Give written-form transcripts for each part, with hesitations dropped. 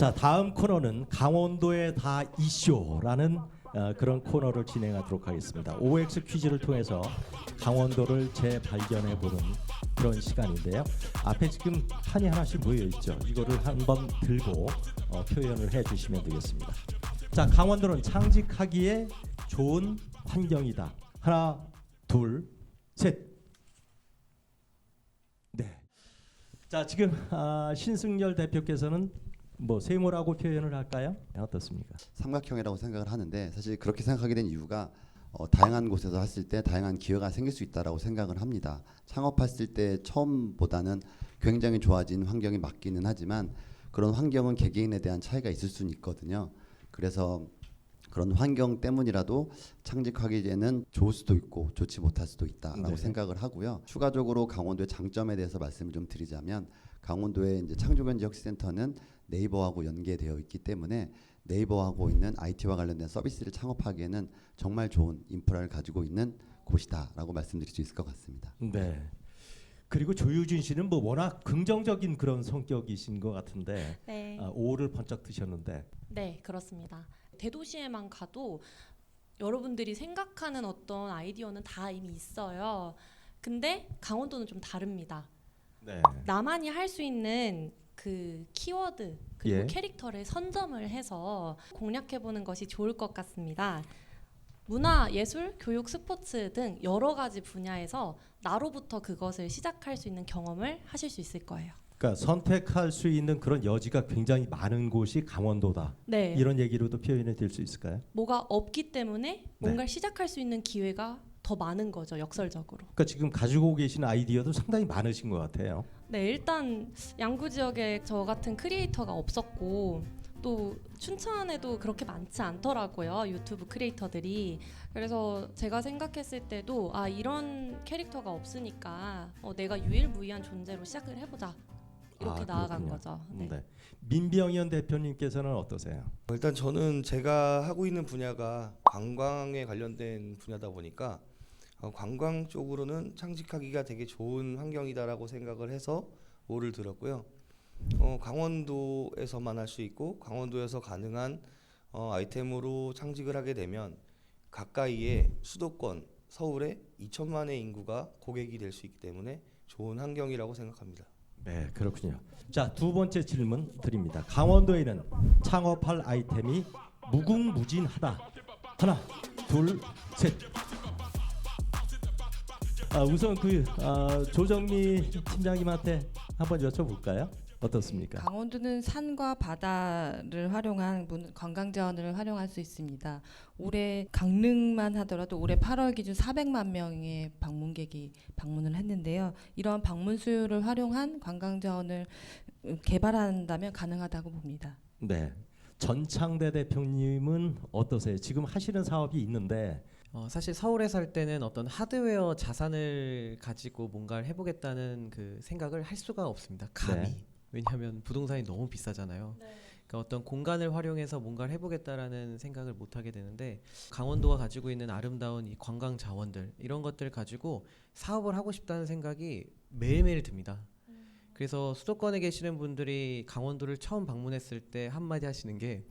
자, 다음 코너는 강원도의 다 이쇼라는 그런 코너를 진행하도록 하겠습니다. OX 퀴즈를 통해서 강원도를 재발견해 보는 그런 시간인데요. 앞에 지금 판이 하나씩 모여 있죠. 이거를 한번 들고 표현을 해 주시면 되겠습니다. 자, 강원도는 창직하기에 좋은 환경이다. 하나, 둘, 셋. 네. 자, 지금 신승열 대표께서는 뭐 세모라고 표현을 할까요? 어떻습니까? 삼각형이라고 생각을 하는데 사실 그렇게 생각하게 된 이유가 다양한 곳에서 했을 때 다양한 기회가 생길 수 있다라고 생각을 합니다. 창업했을 때 처음보다는 굉장히 좋아진 환경이 맞기는 하지만 그런 환경은 개개인에 대한 차이가 있을 수는 있거든요. 그래서 그런 환경 때문이라도 창직하기에는 좋을 수도 있고 좋지 못할 수도 있다라고 네. 생각을 하고요. 추가적으로 강원도의 장점에 대해서 말씀을 좀 드리자면 강원도의 이제 창조경제혁신센터는 네이버하고 연계되어 있기 때문에 네이버하고 있는 IT와 관련된 서비스를 창업하기에는 정말 좋은 인프라를 가지고 있는 곳이다라고 말씀드릴 수 있을 것 같습니다. 네. 그리고 조유진 씨는 뭐 워낙 긍정적인 그런 성격이신 것 같은데 네. 5를 번쩍 드셨는데 네, 그렇습니다. 대도시에만 가도 여러분들이 생각하는 어떤 아이디어는 다 이미 있어요. 근데 강원도는 좀 다릅니다. 네. 나만이 할 수 있는 그 키워드 그리고 예. 캐릭터를 선점을 해서 공략해보는 것이 좋을 것 같습니다. 문화, 예술, 교육, 스포츠 등 여러 가지 분야에서 나로부터 그것을 시작할 수 있는 경험을 하실 수 있을 거예요. 그러니까 선택할 수 있는 그런 여지가 굉장히 많은 곳이 강원도다. 네. 이런 얘기로도 표현이 될 수 있을까요? 뭐가 없기 때문에 뭔가를 시작할 수 있는 기회가 더 많은 거죠, 역설적으로. 그러니까 지금 가지고 계신 아이디어도 상당히 많으신 것 같아요. 네, 일단 양구 지역에 저 같은 크리에이터가 없었고 또 춘천에도 그렇게 많지 않더라고요, 유튜브 크리에이터들이. 그래서 제가 생각했을 때도 이런 캐릭터가 없으니까 내가 유일무이한 존재로 시작을 해보자 이렇게 나아간 그렇군요. 거죠. 네. 네. 민병현 대표님께서는 어떠세요? 일단 저는 제가 하고 있는 분야가 관광에 관련된 분야다 보니까 관광 쪽으로는 창직하기가 되게 좋은 환경이다라고 생각을 해서 5를 들었고요. 강원도에서만 할 수 있고 강원도에서 가능한 아이템으로 창직을 하게 되면 가까이에 수도권 서울에 2천만의 인구가 고객이 될 수 있기 때문에 좋은 환경이라고 생각합니다. 네, 그렇군요. 자, 두 번째 질문 드립니다. 강원도에는 창업할 아이템이 무궁무진하다. 하나, 둘, 셋. 우선 조정미 팀장님한테 한번 여쭤볼까요? 어떻습니까? 강원도는 산과 바다를 활용한 관광 자원을 활용할 수 있습니다. 올해 강릉만 하더라도 올해 8월 기준 400만 명의 방문객이 방문을 했는데요. 이러한 방문 수요를 활용한 관광 자원을 개발한다면 가능하다고 봅니다. 네. 전창대 대표님은 어떠세요? 지금 하시는 사업이 있는데 사실 서울에 살 때는 어떤 하드웨어 자산을 가지고 뭔가를 해보겠다는 그 생각을 할 수가 없습니다. 감히. 네. 왜냐하면 부동산이 너무 비싸잖아요. 그러니까 어떤 공간을 활용해서 뭔가를 해보겠다라는 생각을 못 하게 되는데 강원도가 가지고 있는 아름다운 이 관광 자원들 이런 것들을 가지고 사업을 하고 싶다는 생각이 매일매일 듭니다. 그래서 수도권에 계시는 분들이 강원도를 처음 방문했을 때 한마디 하시는 게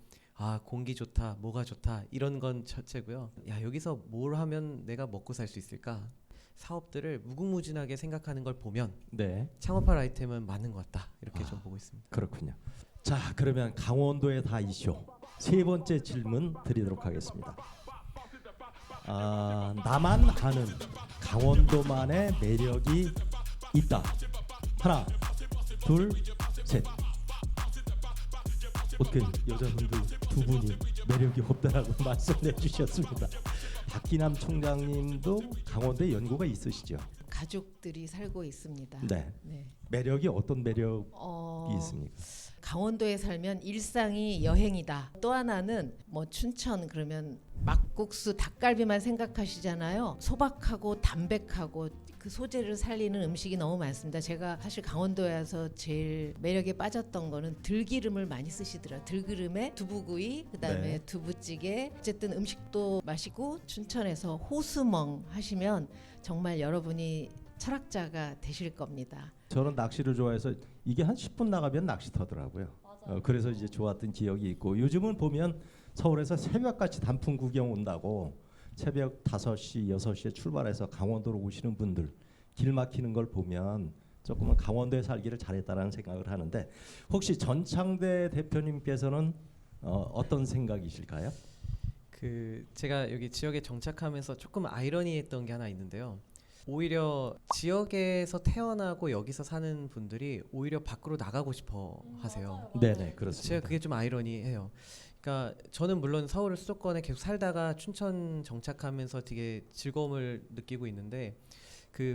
공기 좋다, 뭐가 좋다 이런 건 첫째고요. 야, 여기서 뭘 하면 내가 먹고 살 수 있을까? 사업들을 무궁무진하게 생각하는 걸 보면 네, 창업할 아이템은 많은 것 같다 이렇게 좀 보고 있습니다. 그렇군요. 자, 그러면 강원도의 다 이쇼 세 번째 질문 드리도록 하겠습니다. 나만 아는 강원도만의 매력이 있다. 하나, 둘, 셋. 어떻게 여자분들 두 분이 매력이 없다라고 말씀해 주셨습니다. 박기남 총장님도 강원도에 연고가 있으시죠? 가족들이 살고 있습니다. 네. 네. 매력이 어떤 매력이 있습니까? 강원도에 살면 일상이 여행이다. 또 하나는 뭐 춘천 그러면 막국수 닭갈비만 생각하시잖아요. 소박하고 담백하고 그 소재를 살리는 음식이 너무 많습니다. 제가 사실 강원도에 와서 제일 매력에 빠졌던 거는 들기름을 많이 쓰시더라고요. 들기름에 두부구이, 그다음에 네. 두부찌개. 어쨌든 음식도 맛있고 춘천에서 호수멍 하시면 정말 여러분이 철학자가 되실 겁니다. 저는 낚시를 좋아해서 이게 한 10분 나가면 낚시터더라고요. 맞아요. 그래서 이제 좋았던 기억이 있고 요즘은 보면 서울에서 새벽같이 단풍 구경 온다고 새벽 5시, 6시에 출발해서 강원도로 오시는 분들 길 막히는 걸 보면 조금은 강원도에 살기를 잘했다라는 생각을 하는데 혹시 전창대 대표님께서는 어떤 생각이실까요? 제가 여기 지역에 정착하면서 조금 아이러니했던 게 하나 있는데요. 오히려 지역에서 태어나고 여기서 사는 분들이 오히려 밖으로 나가고 싶어 하세요. 네네 그렇습니다. 제가 그게 좀 아이러니해요. 그러니까 저는 물론 서울 수도권에 계속 살다가 춘천 정착하면서 되게 즐거움을 느끼고 있는데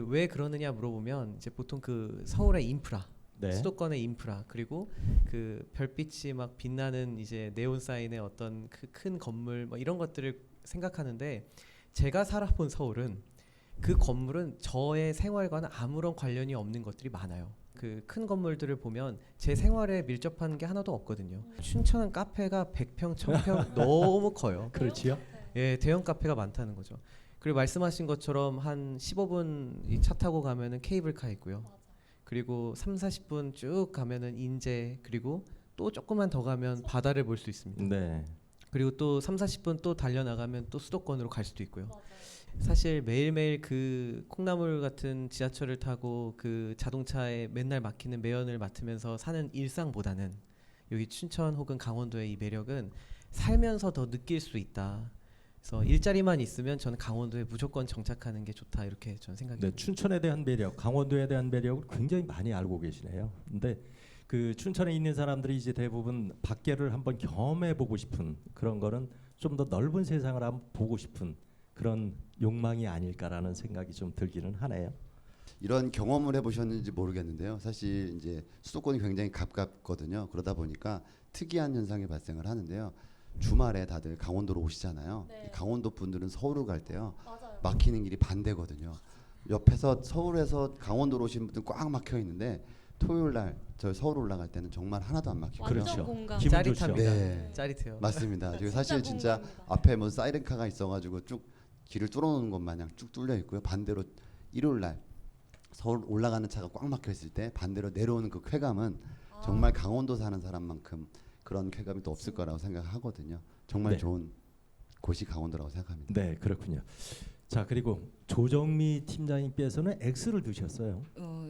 왜 그러느냐 물어보면 이제 보통 서울의 인프라, 네. 수도권의 인프라 그리고 별빛이 막 빛나는 이제 네온 사인의 어떤 큰 건물 뭐 이런 것들을 생각하는데 제가 살아본 서울은 그 건물은 저의 생활과는 아무런 관련이 없는 것들이 많아요. 큰 건물들을 보면 제 생활에 밀접한 게 하나도 없거든요. 춘천은 카페가 100평, 1000평 너무 커요. 그렇지요. 예, 대형 카페가 많다는 거죠. 그리고 말씀하신 것처럼 한 15분 이 차 타고 가면은 케이블카 있고요. 그리고 30-40분 쭉 가면은 인제 그리고 또 조금만 더 가면 바다를 볼 수 있습니다. 네. 그리고 또 30-40분 또 달려나가면 또 수도권으로 갈 수도 있고요. 사실 매일매일 콩나물 같은 지하철을 타고 자동차에 맨날 막히는 매연을 맡으면서 사는 일상보다는 여기 춘천 혹은 강원도의 이 매력은 살면서 더 느낄 수 있다. 그래서 일자리만 있으면 저는 강원도에 무조건 정착하는 게 좋다 이렇게 저는 생각이 네, 듭니다. 춘천에 대한 매력, 강원도에 대한 매력을 굉장히 많이 알고 계시네요. 근데 춘천에 있는 사람들이 이제 대부분 밖에를 한번 경험해 보고 싶은 그런 거는 좀 더 넓은 세상을 한번 보고 싶은 그런 욕망이 아닐까라는 생각이 좀 들기는 하네요. 이런 경험을 해보셨는지 모르겠는데요. 사실 이제 수도권이 굉장히 가깝거든요. 그러다 보니까 특이한 현상이 발생을 하는데요. 주말에 다들 강원도로 오시잖아요. 네. 강원도 분들은 서울로 갈 때요. 맞아요. 막히는 길이 반대거든요. 옆에서 서울에서 강원도로 오시는 분들 꽉 막혀 있는데 토요일 날 저 서울 올라갈 때는 정말 하나도 안 막히고 완전 그렇죠. 공감. 기분 좋죠. 짜릿합니다. 네. 짜릿해요. 맞습니다. 지금 사실 진짜 공감입니다. 앞에 뭐 사이렌카가 있어가지고 쭉 길을 뚫어놓는 것 마냥 쭉 뚫려 있고요. 반대로 일요일 날 서울 올라가는 차가 꽉 막혀 있을 때 반대로 내려오는 그 쾌감은 정말 강원도 사는 사람만큼 그런 쾌감이 또 없을 거라고 생각하거든요. 정말 네. 좋은 곳이 강원도라고 생각합니다. 네, 그렇군요. 자, 그리고 조정미 팀장님께서는 X를 두셨어요.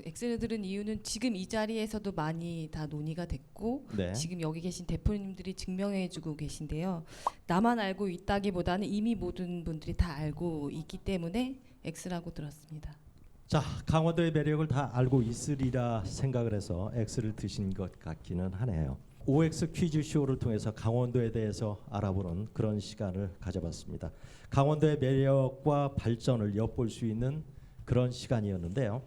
X를 들은 이유는 지금 이 자리에서도 많이 다 논의가 됐고 네. 지금 여기 계신 대표님들이 증명해주고 계신데요. 나만 알고 있다기보다는 이미 모든 분들이 다 알고 있기 때문에 X라고 들었습니다. 자, 강원도의 매력을 다 알고 있으리라 생각을 해서 X를 드신 것 같기는 하네요. OX 퀴즈쇼를 통해서 강원도에 대해서 알아보는 그런 시간을 가져봤습니다. 강원도의 매력과 발전을 엿볼 수 있는 그런 시간이었는데요.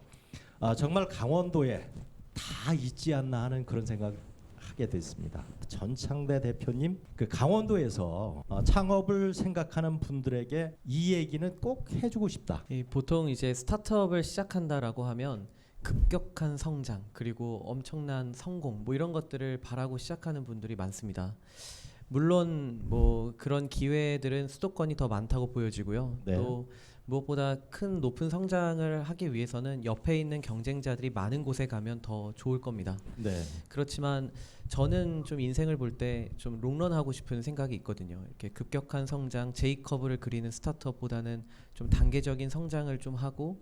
정말 강원도에 다 있지 않나 하는 그런 생각을 하게 됐습니다. 전창대 대표님, 강원도에서 창업을 생각하는 분들에게 이 얘기는 꼭 해주고 싶다. 보통 이제 스타트업을 시작한다라고 하면 급격한 성장 그리고 엄청난 성공 뭐 이런 것들을 바라고 시작하는 분들이 많습니다. 물론 뭐 그런 기회들은 수도권이 더 많다고 보여지고요. 네. 또 무엇보다 높은 성장을 하기 위해서는 옆에 있는 경쟁자들이 많은 곳에 가면 더 좋을 겁니다. 네. 그렇지만 저는 좀 인생을 볼 때 좀 롱런하고 싶은 생각이 있거든요. 이렇게 급격한 성장, J커브를 그리는 스타트업보다는 좀 단계적인 성장을 좀 하고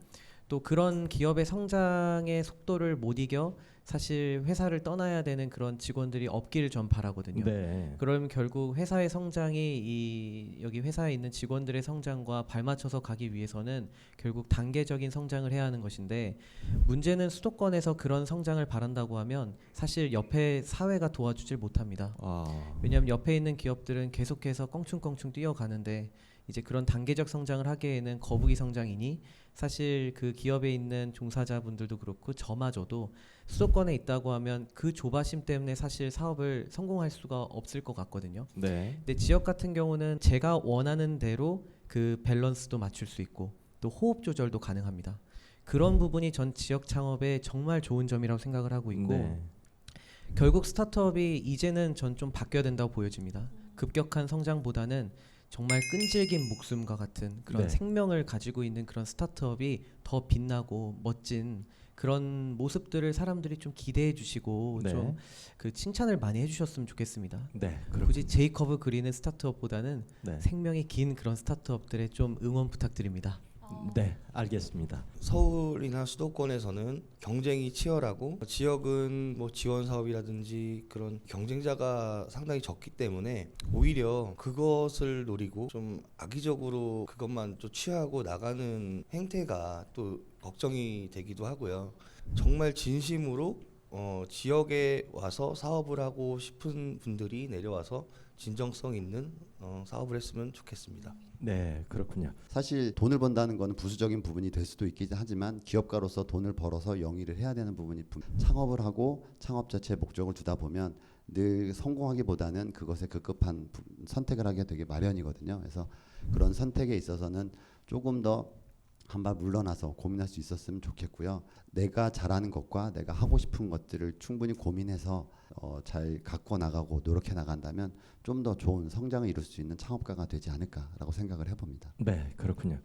또 그런 기업의 성장의 속도를 못 이겨 사실 회사를 떠나야 되는 그런 직원들이 없기를 전 바라거든요. 네. 그러면 결국 회사의 성장이 여기 회사에 있는 직원들의 성장과 발맞춰서 가기 위해서는 결국 단계적인 성장을 해야 하는 것인데 문제는 수도권에서 그런 성장을 바란다고 하면 사실 옆에 사회가 도와주질 못합니다. 왜냐하면 옆에 있는 기업들은 계속해서 껑충껑충 뛰어가는데 이제 그런 단계적 성장을 하기에는 거북이 성장이니 사실 그 기업에 있는 종사자분들도 그렇고 저마저도 수도권에 있다고 하면 그 조바심 때문에 사실 사업을 성공할 수가 없을 것 같거든요. 네. 근데 지역 같은 경우는 제가 원하는 대로 그 밸런스도 맞출 수 있고 또 호흡 조절도 가능합니다. 그런 부분이 전 지역 창업의 정말 좋은 점이라고 생각을 하고 있고 네. 결국 스타트업이 이제는 전 좀 바뀌어야 된다고 보여집니다. 급격한 성장보다는 정말 끈질긴 목숨과 같은 그런 네. 생명을 가지고 있는 그런 스타트업이 더 빛나고 멋진 그런 모습들을 사람들이 좀 기대해 주시고 네. 좀 그 칭찬을 많이 해주셨으면 좋겠습니다. 네, 굳이 제이커브 그린의 스타트업보다는 네. 생명이 긴 그런 스타트업들의 좀 응원 부탁드립니다. 네, 알겠습니다. 서울이나 수도권에서는 경쟁이 치열하고 지역은 뭐 지원 사업이라든지 그런 경쟁자가 상당히 적기 때문에 오히려 그것을 노리고 좀 악의적으로 그것만 좀 취하고 나가는 행태가 또 걱정이 되기도 하고요. 정말 진심으로 지역에 와서 사업을 하고 싶은 분들이 내려와서 진정성 있는 사업을 했으면 좋겠습니다. 네, 그렇군요. 사실 돈을 번다는 건 부수적인 부분이 될 수도 있긴 하지만 기업가로서 돈을 벌어서 영위를 해야 되는 부분이 창업을 하고 창업 자체의 목적을 두다 보면 늘 성공하기보다는 그것에 급급한 선택을 하게 되게 마련이거든요. 그래서 그런 선택에 있어서는 조금 더 한 발 물러나서 고민할 수 있었으면 좋겠고요. 내가 잘하는 것과 내가 하고 싶은 것들을 충분히 고민해서 잘 갖고 나가고 노력해 나간다면 좀 더 좋은 성장을 이룰 수 있는 창업가가 되지 않을까라고 생각을 해봅니다. 네, 그렇군요.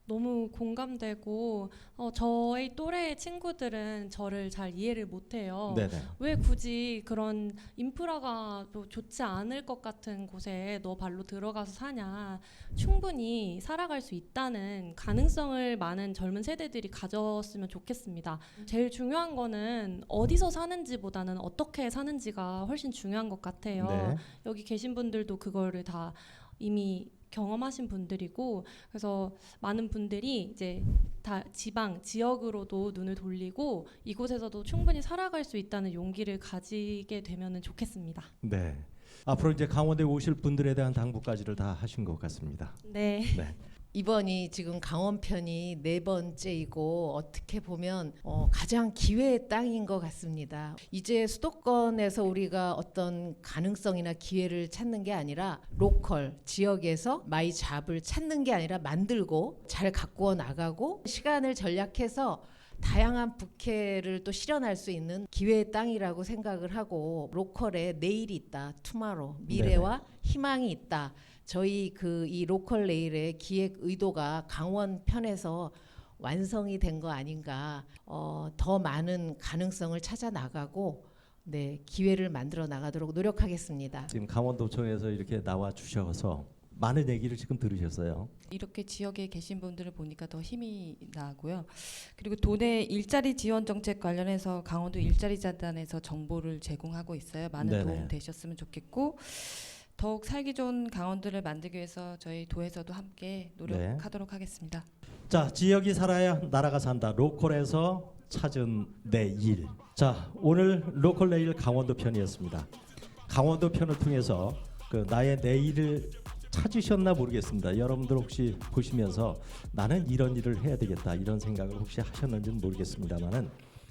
너무 공감되고 저의 또래의 친구들은 저를 잘 이해를 못해요. 네네. 왜 굳이 그런 인프라가 또 좋지 않을 것 같은 곳에 너 발로 들어가서 사냐. 충분히 살아갈 수 있다는 가능성을 많은 젊은 세대들이 가졌으면 좋겠습니다. 제일 중요한 거는 어디서 사는지보다는 어떻게 사는지가 훨씬 중요한 것 같아요. 네. 여기 계신 분들도 그거를 다 이미 경험하신 분들이고, 그래서 많은 분들이 이제 다 지역으로도 눈을 돌리고 이곳에서도 충분히 살아갈 수 있다는 용기를 가지게 되면 좋겠습니다. 네. 앞으로 이제 강원도에 오실 분들에 대한 당부까지를 다 하신 것 같습니다. 네. 네. 이번이 지금 강원편이 4번째이고 어떻게 보면 가장 기회의 땅인 것 같습니다. 이제 수도권에서 우리가 어떤 가능성이나 기회를 찾는 게 아니라 로컬 지역에서 마이 잡을 찾는 게 아니라 만들고 잘 가꾸어 나가고 시간을 전략해서 다양한 부캐를 또 실현할 수 있는 기회의 땅이라고 생각을 하고 로컬에 내일이 있다, 투마로 미래와 희망이 있다. 저희 이 로컬 레일의 기획 의도가 강원 편에서 완성이 된 거 아닌가. 더 많은 가능성을 찾아 나가고 기회를 만들어 나가도록 노력하겠습니다. 지금 강원도청에서 이렇게 나와 주셔서 많은 얘기를 지금 들으셨어요. 이렇게 지역에 계신 분들을 보니까 더 힘이 나고요. 그리고 도내 일자리 지원 정책 관련해서 강원도 일자리 재단에서 정보를 제공하고 있어요. 많은 네네. 도움 되셨으면 좋겠고 더욱 살기 좋은 강원도를 만들기 위해서 저희 도에서도 함께 노력하도록 하겠습니다. 자, 지역이 살아야 나라가 산다. 로컬에서 찾은 내일. 자, 오늘 로컬 내일 강원도 편이었습니다. 강원도 편을 통해서 그 나의 내일을 찾으셨나 모르겠습니다. 여러분들 혹시 보시면서 나는 이런 일을 해야 되겠다 이런 생각을 혹시 하셨는지는 모르겠습니다만은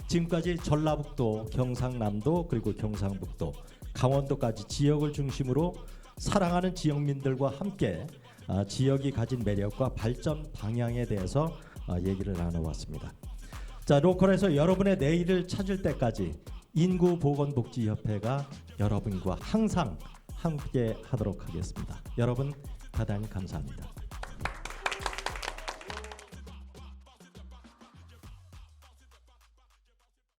지금까지 전라북도, 경상남도 그리고 경상북도, 강원도까지 지역을 중심으로 사랑하는 지역민들과 함께 지역이 가진 매력과 발전 방향에 대해서 얘기를 나눠왔습니다. 자, 로컬에서 여러분의 내일을 찾을 때까지 인구보건복지협회가 여러분과 항상 함께 하도록 하겠습니다. 여러분 대단히 감사합니다.